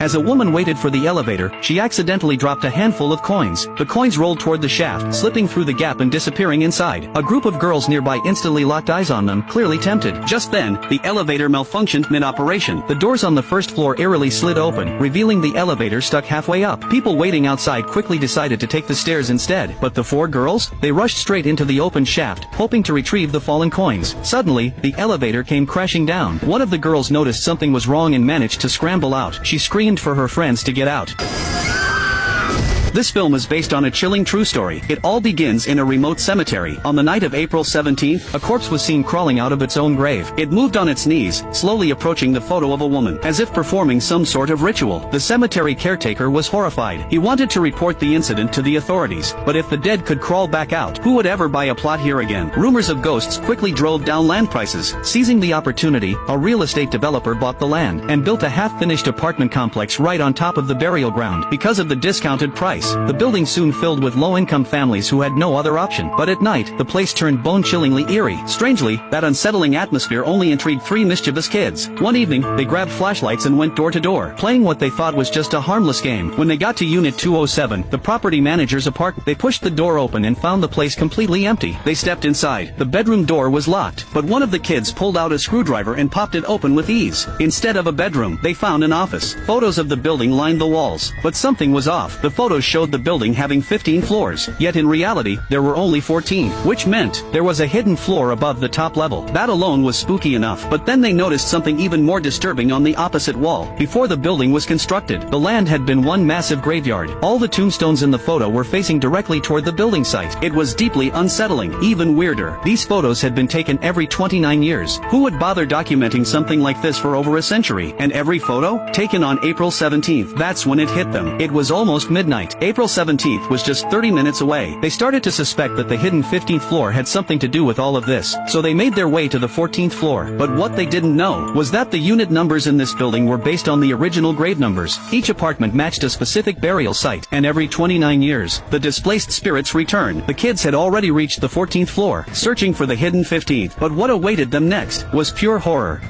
As a woman waited for the elevator, she accidentally dropped a handful of coins. The coins rolled toward the shaft, slipping through the gap and disappearing inside. A group of girls nearby instantly locked eyes on them, clearly tempted. Just then, the elevator malfunctioned mid-operation. The doors on the first floor eerily slid open, revealing the elevator stuck halfway up. People waiting outside quickly decided to take the stairs instead. But the four girls? They rushed straight into the open shaft, hoping to retrieve the fallen coins. Suddenly, the elevator came crashing down. One of the girls noticed something was wrong and managed to scramble out. She screamed for her friends to get out. This film is based on a chilling true story. It all begins in a remote cemetery. On the night of April 17th, a corpse was seen crawling out of its own grave. It moved on its knees, slowly approaching the photo of a woman, as if performing some sort of ritual. The cemetery caretaker was horrified. He wanted to report the incident to the authorities, but if the dead could crawl back out, who would ever buy a plot here again? Rumors of ghosts quickly drove down land prices. Seizing the opportunity, a real estate developer bought the land and built a half-finished apartment complex right on top of the burial ground. Because of the discounted price, the building soon filled with low-income families who had no other option. But at night, the place turned bone-chillingly eerie. Strangely, that unsettling atmosphere only intrigued three mischievous kids. One evening, they grabbed flashlights and went door to door, playing what they thought was just a harmless game. When they got to Unit 207, the property manager's apartment, they pushed the door open and found the place completely empty. They stepped inside. The bedroom door was locked, but one of the kids pulled out a screwdriver and popped it open with ease. Instead of a bedroom, they found an office. Photos of the building lined the walls, but something was off. The photos showed the building having 15 floors, yet in reality, there were only 14, which meant there was a hidden floor above the top level. That alone was spooky enough, but then they noticed something even more disturbing on the opposite wall. Before the building was constructed, the land had been one massive graveyard. All the tombstones in the photo were facing directly toward the building site. It was deeply unsettling. Even weirder, these photos had been taken every 29 years. Who would bother documenting something like this for over a century? And every photo? Taken on April 17th. That's when it hit them. It was almost midnight. April 17th was just 30 minutes away. They started to suspect that the hidden 15th floor had something to do with all of this, so they made their way to the 14th floor. But what they didn't know was that the unit numbers in this building were based on the original grave numbers. Each apartment matched a specific burial site, and every 29 years, the displaced spirits return. The kids had already reached the 14th floor, searching for the hidden 15th, but what awaited them next was pure horror.